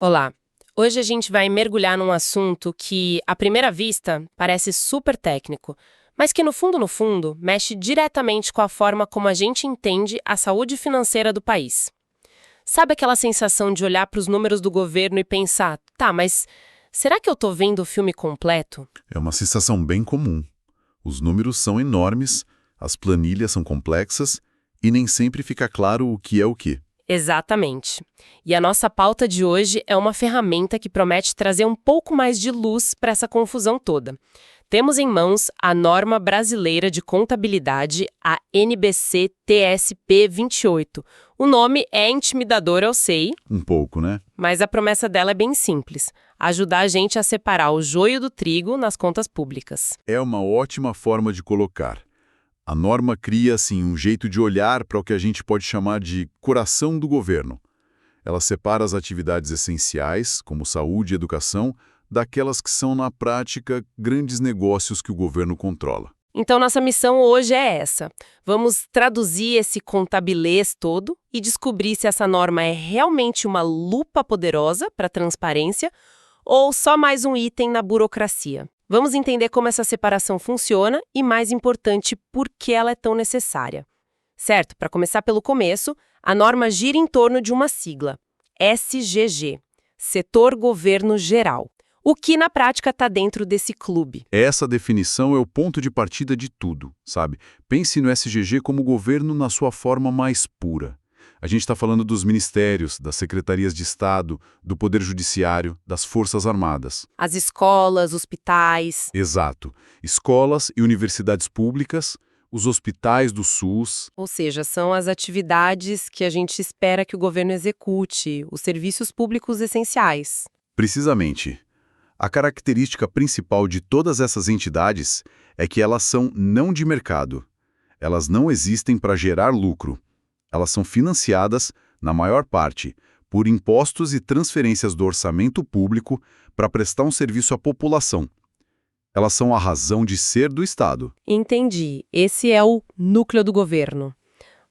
Olá! Hoje a gente vai mergulhar num assunto que, à primeira vista, parece super técnico, mas que, no fundo, mexe diretamente com a forma como a gente entende a saúde financeira do país. Sabe aquela sensação de olhar para os números do governo e pensar, tá, mas será que eu tô vendo o filme completo? É uma sensação bem comum. Os números são enormes, as planilhas são complexas e nem sempre fica claro o que é o quê. Exatamente. E a nossa pauta de hoje é uma ferramenta que promete trazer um pouco mais de luz para essa confusão toda. Temos em mãos a Norma Brasileira de Contabilidade, a NBC-TSP 28. O nome é intimidador, eu sei, Um pouco, né? mas a promessa dela é bem simples: ajudar a gente a separar o joio do trigo nas contas públicas. É uma ótima forma de colocar. A norma cria, assim, um jeito de olhar para o que a gente pode chamar de coração do governo. Ela separa as atividades essenciais, como saúde e educação, daquelas que são, na prática, grandes negócios que o governo controla. Então, nossa missão hoje é essa. Vamos traduzir esse contabilês todo e descobrir se essa norma é realmente uma lupa poderosa para a transparência ou só mais um item na burocracia. Vamos entender como essa separação funciona e, mais importante, por que ela é tão necessária. Certo, para começar pelo começo, a norma gira em torno de uma sigla, SGG, Setor Governo Geral. O que na prática está dentro desse clube? Essa definição é o ponto de partida de tudo, sabe? Pense no SGG como governo na sua forma mais pura. A gente está falando dos ministérios, das secretarias de Estado, do Poder Judiciário, das Forças Armadas. As escolas, hospitais. Exato. Escolas e universidades públicas, os hospitais do SUS. Ou seja, são as atividades que a gente espera que o governo execute, os serviços públicos essenciais. Precisamente. A característica principal de todas essas entidades é que elas são não de mercado. Elas não existem para gerar lucro. Elas são financiadas, na maior parte, por impostos e transferências do orçamento público para prestar um serviço à população. Elas são a razão de ser do Estado. Entendi. Esse é o núcleo do governo.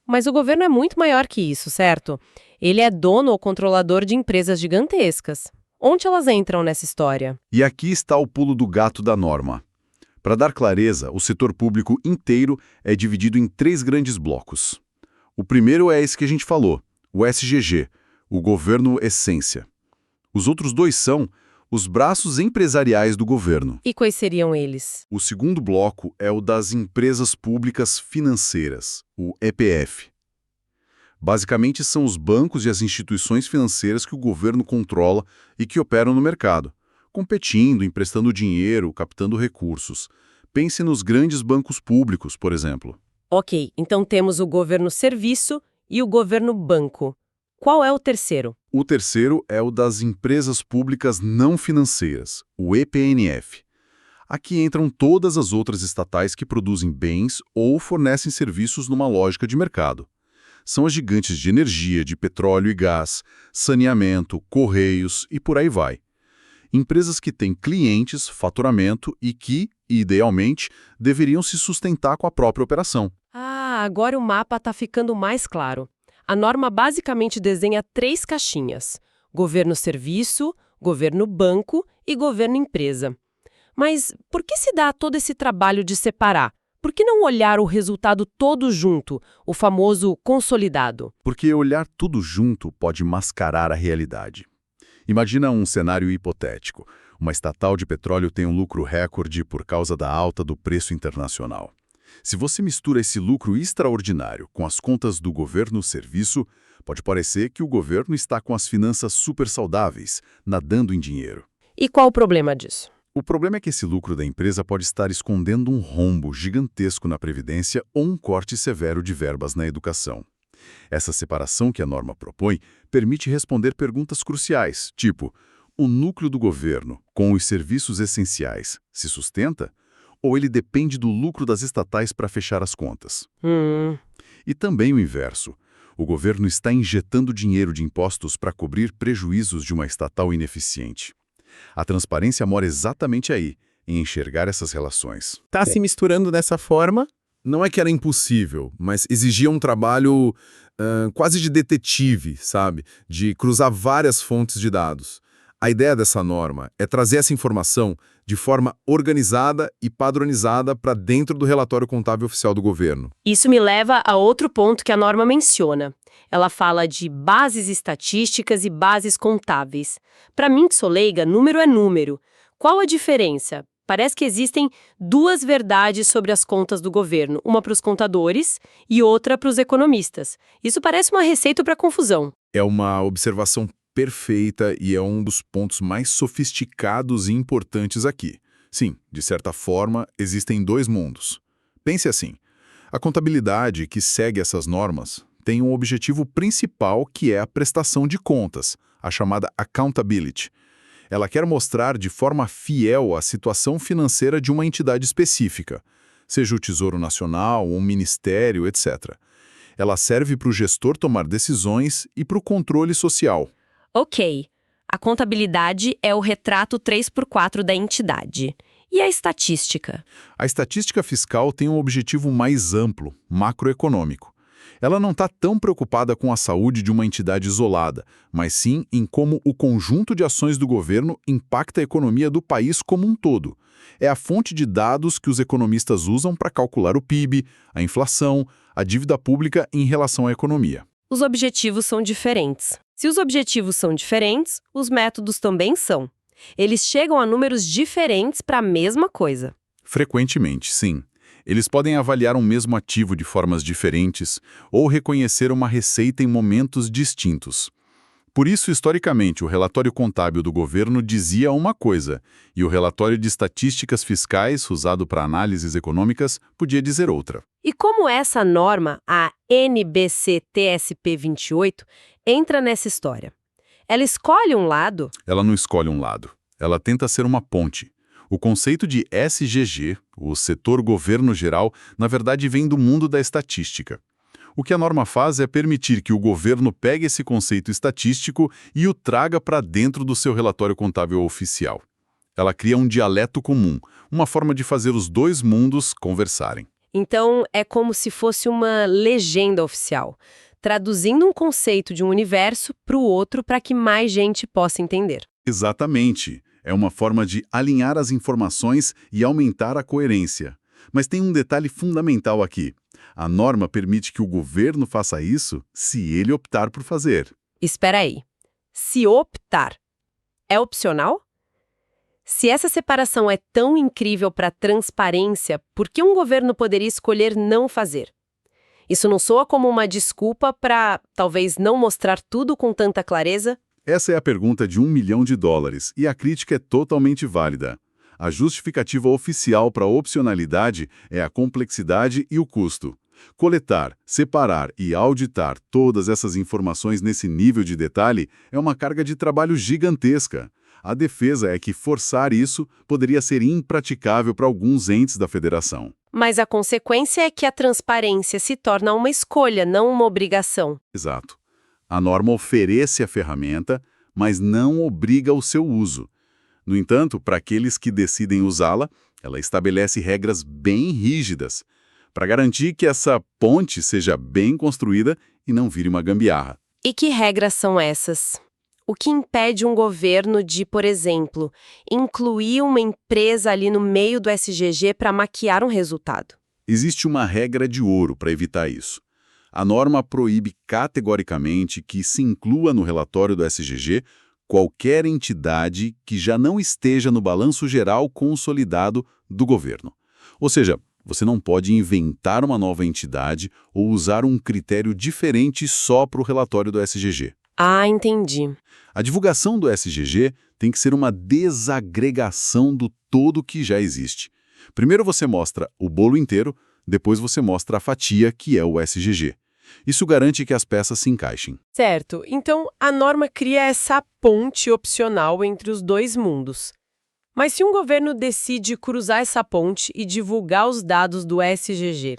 Mas o governo é muito maior que isso, certo? Ele é dono ou controlador de empresas gigantescas. Onde elas entram nessa história? E aqui está o pulo do gato da norma. Para dar clareza, o setor público inteiro é dividido em 3 grandes blocos. O primeiro é esse que a gente falou, o SGG, o Governo Essência. Os outros 2 são os braços empresariais do governo. E quais seriam eles? O segundo bloco é o das Empresas Públicas Financeiras, o EPF. Basicamente, são os bancos e as instituições financeiras que o governo controla e que operam no mercado, competindo, emprestando dinheiro, captando recursos. Pense nos grandes bancos públicos, por exemplo. Ok, então temos o governo serviço e o governo banco. Qual é o terceiro? O terceiro é o das Empresas Públicas Não Financeiras, o EPNF. Aqui entram todas as outras estatais que produzem bens ou fornecem serviços numa lógica de mercado. São as gigantes de energia, de petróleo e gás, saneamento, correios e por aí vai. Empresas que têm clientes, faturamento e que, idealmente, deveriam se sustentar com a própria operação. Ah, agora o mapa está ficando mais claro. A norma basicamente desenha 3 caixinhas: governo serviço, governo banco e governo empresa. Mas por que se dá todo esse trabalho de separar? Por que não olhar o resultado todo junto, o famoso consolidado? Porque olhar tudo junto pode mascarar a realidade. Imagina um cenário hipotético. Uma estatal de petróleo tem um lucro recorde por causa da alta do preço internacional. Se você mistura esse lucro extraordinário com as contas do governo-serviço, pode parecer que o governo está com as finanças super saudáveis, nadando em dinheiro. E qual o problema disso? O problema é que esse lucro da empresa pode estar escondendo um rombo gigantesco na Previdência ou um corte severo de verbas na educação. Essa separação que a norma propõe permite responder perguntas cruciais, tipo: o núcleo do governo, com os serviços essenciais, se sustenta? Ou ele depende do lucro das estatais para fechar as contas? E também o inverso. O governo está injetando dinheiro de impostos para cobrir prejuízos de uma estatal ineficiente. A transparência mora exatamente aí, em enxergar essas relações. Está se misturando dessa forma? Não é que era impossível, mas exigia um trabalho quase de detetive, sabe? De cruzar várias fontes de dados. A ideia dessa norma é trazer essa informação de forma organizada e padronizada para dentro do relatório contábil oficial do governo. Isso me leva a outro ponto que a norma menciona. Ela fala de bases estatísticas e bases contábeis. Para mim, que sou leiga, número é número. Qual a diferença? Parece que existem duas verdades sobre as contas do governo, uma para os contadores e outra para os economistas. Isso parece uma receita para confusão. É uma observação perfeita e é um dos pontos mais sofisticados e importantes aqui. Sim, de certa forma, existem dois mundos. Pense assim, a contabilidade que segue essas normas tem um objetivo principal que é a prestação de contas, a chamada accountability. Ela quer mostrar de forma fiel a situação financeira de uma entidade específica, seja o Tesouro Nacional, um ministério, etc. Ela serve para o gestor tomar decisões e para o controle social. Ok, a contabilidade é o retrato 3x4 da entidade. E a estatística? A estatística fiscal tem um objetivo mais amplo, macroeconômico. Ela não está tão preocupada com a saúde de uma entidade isolada, mas sim em como o conjunto de ações do governo impacta a economia do país como um todo. É a fonte de dados que os economistas usam para calcular o PIB, a inflação, a dívida pública em relação à economia. Os objetivos são diferentes. Se os objetivos são diferentes, os métodos também são. Eles chegam a números diferentes para a mesma coisa. Frequentemente, sim. Eles podem avaliar um mesmo ativo de formas diferentes ou reconhecer uma receita em momentos distintos. Por isso, historicamente, o relatório contábil do governo dizia uma coisa, e o relatório de estatísticas fiscais, usado para análises econômicas, podia dizer outra. E como essa norma, a NBC-TSP 28, entra nessa história? Ela escolhe um lado? Ela não escolhe um lado. Ela tenta ser uma ponte. O conceito de SGG, o setor governo geral, na verdade vem do mundo da estatística. O que a norma faz é permitir que o governo pegue esse conceito estatístico e o traga para dentro do seu relatório contábil oficial. Ela cria um dialeto comum, uma forma de fazer os dois mundos conversarem. Então, é como se fosse uma legenda oficial, traduzindo um conceito de um universo para o outro para que mais gente possa entender. Exatamente. É uma forma de alinhar as informações e aumentar a coerência. Mas tem um detalhe fundamental aqui. A norma permite que o governo faça isso se ele optar por fazer. Espera aí. Se optar, é opcional? Se essa separação é tão incrível para a transparência, por que um governo poderia escolher não fazer? Isso não soa como uma desculpa para, talvez, não mostrar tudo com tanta clareza? Essa é a pergunta de $1 milhão e a crítica é totalmente válida. A justificativa oficial para a opcionalidade é a complexidade e o custo. Coletar, separar e auditar todas essas informações nesse nível de detalhe é uma carga de trabalho gigantesca. A defesa é que forçar isso poderia ser impraticável para alguns entes da federação. Mas a consequência é que a transparência se torna uma escolha, não uma obrigação. Exato. A norma oferece a ferramenta, mas não obriga o seu uso. No entanto, para aqueles que decidem usá-la, ela estabelece regras bem rígidas, para garantir que essa ponte seja bem construída e não vire uma gambiarra. E que regras são essas? O que impede um governo de, por exemplo, incluir uma empresa ali no meio do SGG para maquiar um resultado? Existe uma regra de ouro para evitar isso. A norma proíbe categoricamente que se inclua no relatório do SGG qualquer entidade que já não esteja no balanço geral consolidado do governo. Ou seja, você não pode inventar uma nova entidade ou usar um critério diferente só para o relatório do SGG. Ah, entendi. A divulgação do SGG tem que ser uma desagregação do todo que já existe. Primeiro você mostra o bolo inteiro, depois você mostra a fatia, que é o SGG. Isso garante que as peças se encaixem. Certo. Então, a norma cria essa ponte opcional entre os dois mundos. Mas se um governo decide cruzar essa ponte e divulgar os dados do SGG,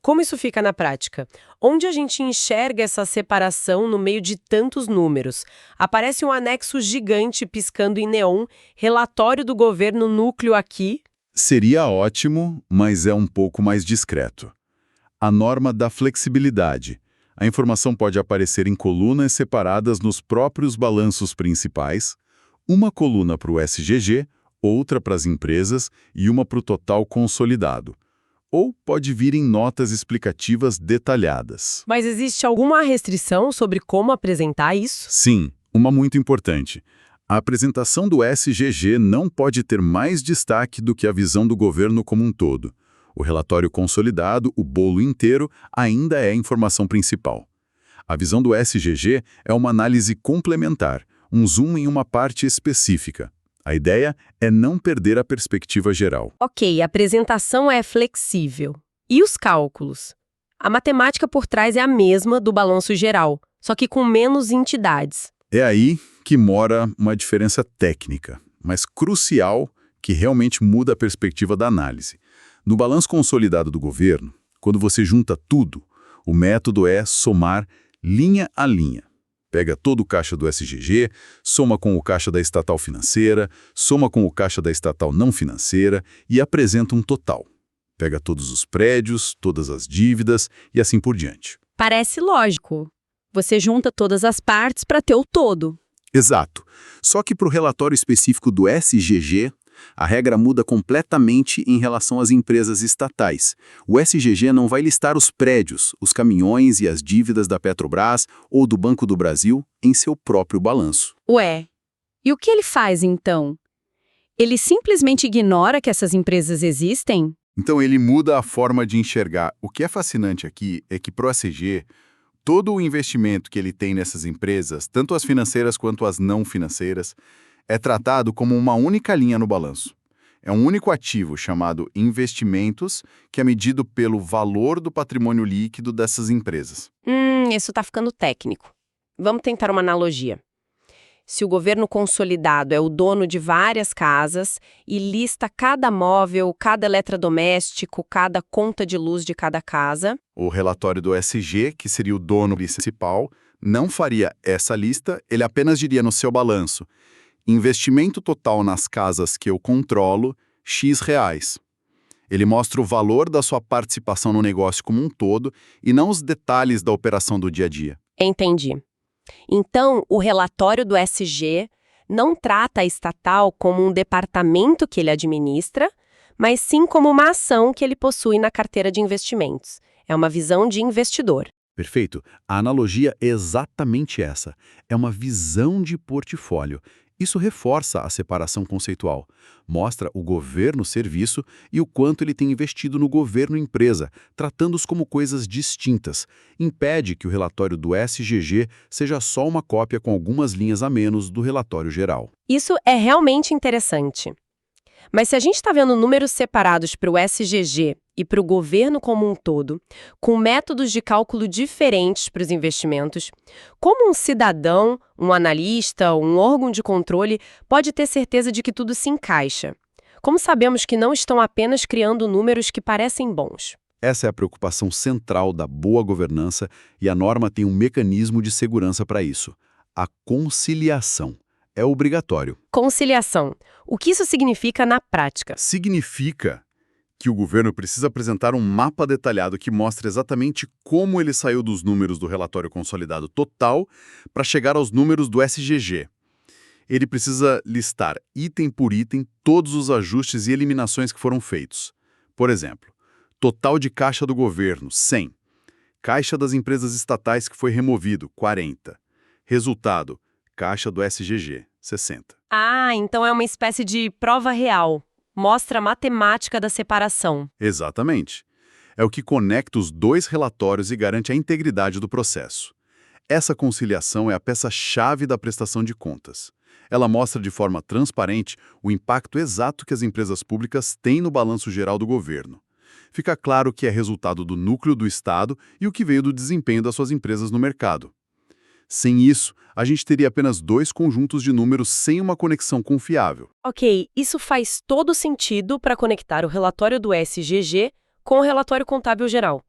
como isso fica na prática? Onde a gente enxerga essa separação no meio de tantos números? Aparece um anexo gigante piscando em neon, relatório do governo núcleo aqui. Seria ótimo, mas é um pouco mais discreto. A norma dá flexibilidade. A informação pode aparecer em colunas separadas nos próprios balanços principais, uma coluna para o SGG, outra para as empresas e uma para o total consolidado. Ou pode vir em notas explicativas detalhadas. Mas existe alguma restrição sobre como apresentar isso? Sim, uma muito importante. A apresentação do SGG não pode ter mais destaque do que a visão do governo como um todo. O relatório consolidado, o bolo inteiro, ainda é a informação principal. A visão do SGG é uma análise complementar, um zoom em uma parte específica. A ideia é não perder a perspectiva geral. Ok, a apresentação é flexível. E os cálculos? A matemática por trás é a mesma do balanço geral, só que com menos entidades. É aí que mora uma diferença técnica, mas crucial, que realmente muda a perspectiva da análise. No balanço consolidado do governo, quando você junta tudo, o método é somar linha a linha. Pega todo o caixa do SGG, soma com o caixa da estatal financeira, soma com o caixa da estatal não financeira e apresenta um total. Pega todos os prédios, todas as dívidas e assim por diante. Parece lógico. Você junta todas as partes para ter o todo. Exato. Só que para o relatório específico do SGG, a regra muda completamente em relação às empresas estatais. O SGG não vai listar os prédios, os caminhões e as dívidas da Petrobras ou do Banco do Brasil em seu próprio balanço. Ué, e o que ele faz então? Ele simplesmente ignora que essas empresas existem? Então ele muda a forma de enxergar. O que é fascinante aqui é que para o SGG, todo o investimento que ele tem nessas empresas, tanto as financeiras quanto as não financeiras, é tratado como uma única linha no balanço. É um único ativo chamado investimentos, que é medido pelo valor do patrimônio líquido dessas empresas. Isso tá ficando técnico. Vamos tentar uma analogia. Se o governo consolidado é o dono de várias casas e lista cada móvel, cada eletrodoméstico, cada conta de luz de cada casa. O relatório do SG, que seria o dono principal, não faria essa lista, ele apenas diria no seu balanço: investimento total nas casas que eu controlo, X reais. Ele mostra o valor da sua participação no negócio como um todo e não os detalhes da operação do dia a dia. Entendi. Então, o relatório do SG não trata a estatal como um departamento que ele administra, mas sim como uma ação que ele possui na carteira de investimentos. É uma visão de investidor. Perfeito. A analogia é exatamente essa. É uma visão de portfólio. Isso reforça a separação conceitual. Mostra o governo-serviço e o quanto ele tem investido no governo-empresa, tratando-os como coisas distintas. Impede que o relatório do SGG seja só uma cópia com algumas linhas a menos do relatório geral. Isso é realmente interessante. Mas se a gente está vendo números separados para o SGG e para o governo como um todo, com métodos de cálculo diferentes para os investimentos, como um cidadão, um analista, um órgão de controle pode ter certeza de que tudo se encaixa? Como sabemos que não estão apenas criando números que parecem bons? Essa é a preocupação central da boa governança e a norma tem um mecanismo de segurança para isso: a conciliação. É obrigatório. Conciliação. O que isso significa na prática? Significa que o governo precisa apresentar um mapa detalhado que mostre exatamente como ele saiu dos números do relatório consolidado total para chegar aos números do SGG. Ele precisa listar item por item todos os ajustes e eliminações que foram feitos. Por exemplo, total de caixa do governo, 100. Caixa das empresas estatais que foi removido, 40. Resultado, caixa do SGG, 60. Ah, então é uma espécie de prova real. Mostra a matemática da separação. Exatamente. É o que conecta os dois relatórios e garante a integridade do processo. Essa conciliação é a peça-chave da prestação de contas. Ela mostra de forma transparente o impacto exato que as empresas públicas têm no balanço geral do governo. Fica claro que é resultado do núcleo do Estado e o que veio do desempenho das suas empresas no mercado. Sem isso, a gente teria apenas dois conjuntos de números sem uma conexão confiável. Ok, isso faz todo sentido para conectar o relatório do SGG com o relatório contábil geral.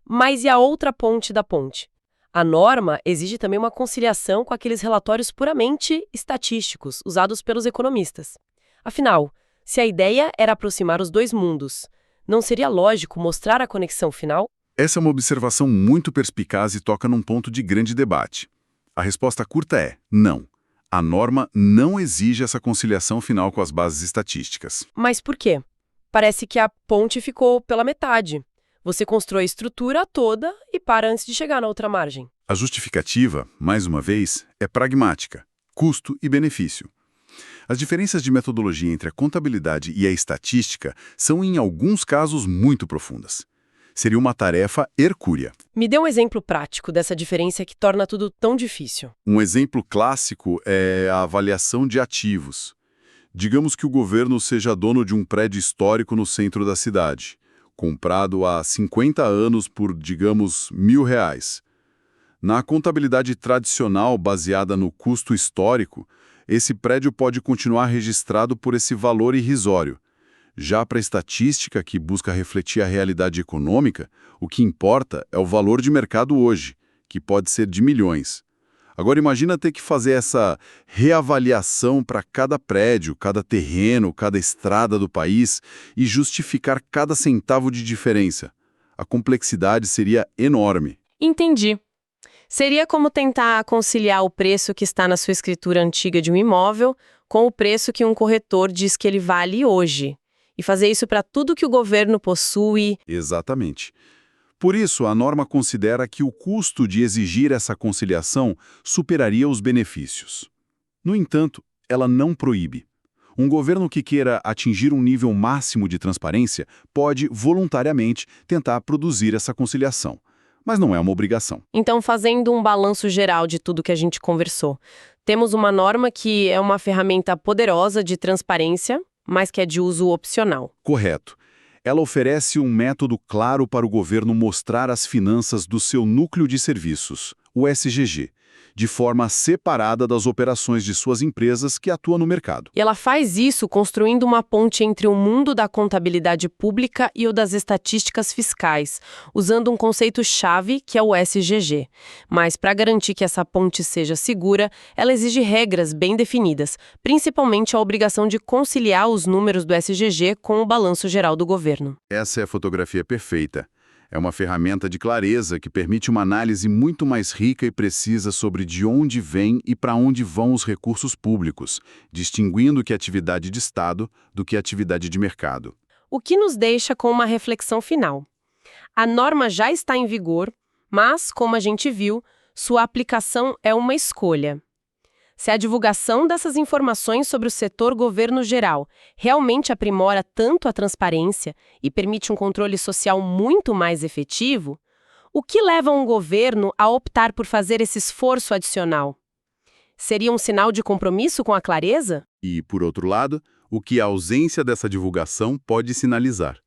Mas e a outra ponte da ponte? A norma exige também uma conciliação com aqueles relatórios puramente estatísticos usados pelos economistas. Afinal, se a ideia era aproximar os dois mundos, não seria lógico mostrar a conexão final? Essa é uma observação muito perspicaz e toca num ponto de grande debate. A resposta curta é não. A norma não exige essa conciliação final com as bases estatísticas. Mas por quê? Parece que a ponte ficou pela metade. Você constrói a estrutura toda e para antes de chegar na outra margem. A justificativa, mais uma vez, é pragmática, custo e benefício. As diferenças de metodologia entre a contabilidade e a estatística são, em alguns casos, muito profundas. Seria uma tarefa hercúlea. Me dê um exemplo prático dessa diferença que torna tudo tão difícil. Um exemplo clássico é a avaliação de ativos. Digamos que o governo seja dono de um prédio histórico no centro da cidade, comprado há 50 anos por, digamos, R$ 1.000. Na contabilidade tradicional baseada no custo histórico, esse prédio pode continuar registrado por esse valor irrisório. Já para a estatística, que busca refletir a realidade econômica, o que importa é o valor de mercado hoje, que pode ser de milhões. Agora imagina ter que fazer essa reavaliação para cada prédio, cada terreno, cada estrada do país e justificar cada centavo de diferença. A complexidade seria enorme. Entendi. Seria como tentar conciliar o preço que está na sua escritura antiga de um imóvel com o preço que um corretor diz que ele vale hoje. E fazer isso para tudo que o governo possui. Exatamente. Por isso, a norma considera que o custo de exigir essa conciliação superaria os benefícios. No entanto, ela não proíbe. Um governo que queira atingir um nível máximo de transparência pode, voluntariamente, tentar produzir essa conciliação. Mas não é uma obrigação. Então, fazendo um balanço geral de tudo que a gente conversou, temos uma norma que é uma ferramenta poderosa de transparência, mas que é de uso opcional. Correto. Ela oferece um método claro para o governo mostrar as finanças do seu núcleo de serviços, o SGG, de forma separada das operações de suas empresas que atuam no mercado. E ela faz isso construindo uma ponte entre o mundo da contabilidade pública e o das estatísticas fiscais, usando um conceito-chave que é o SGG. Mas, para garantir que essa ponte seja segura, ela exige regras bem definidas, principalmente a obrigação de conciliar os números do SGG com o balanço geral do governo. Essa é a fotografia perfeita. É uma ferramenta de clareza que permite uma análise muito mais rica e precisa sobre de onde vem e para onde vão os recursos públicos, distinguindo que atividade de Estado do que atividade de mercado. O que nos deixa com uma reflexão final. A norma já está em vigor, mas, como a gente viu, sua aplicação é uma escolha. Se a divulgação dessas informações sobre o setor governo geral realmente aprimora tanto a transparência e permite um controle social muito mais efetivo, o que leva um governo a optar por fazer esse esforço adicional? Seria um sinal de compromisso com a clareza? E, por outro lado, o que a ausência dessa divulgação pode sinalizar?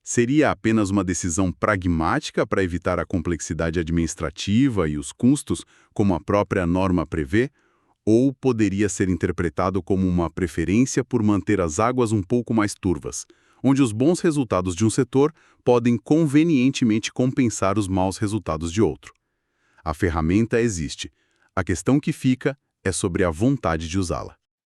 Seria apenas uma decisão pragmática para evitar a complexidade administrativa e os custos, como a própria norma prevê? Ou poderia ser interpretado como uma preferência por manter as águas um pouco mais turvas, onde os bons resultados de um setor podem convenientemente compensar os maus resultados de outro. A ferramenta existe. A questão que fica é sobre a vontade de usá-la.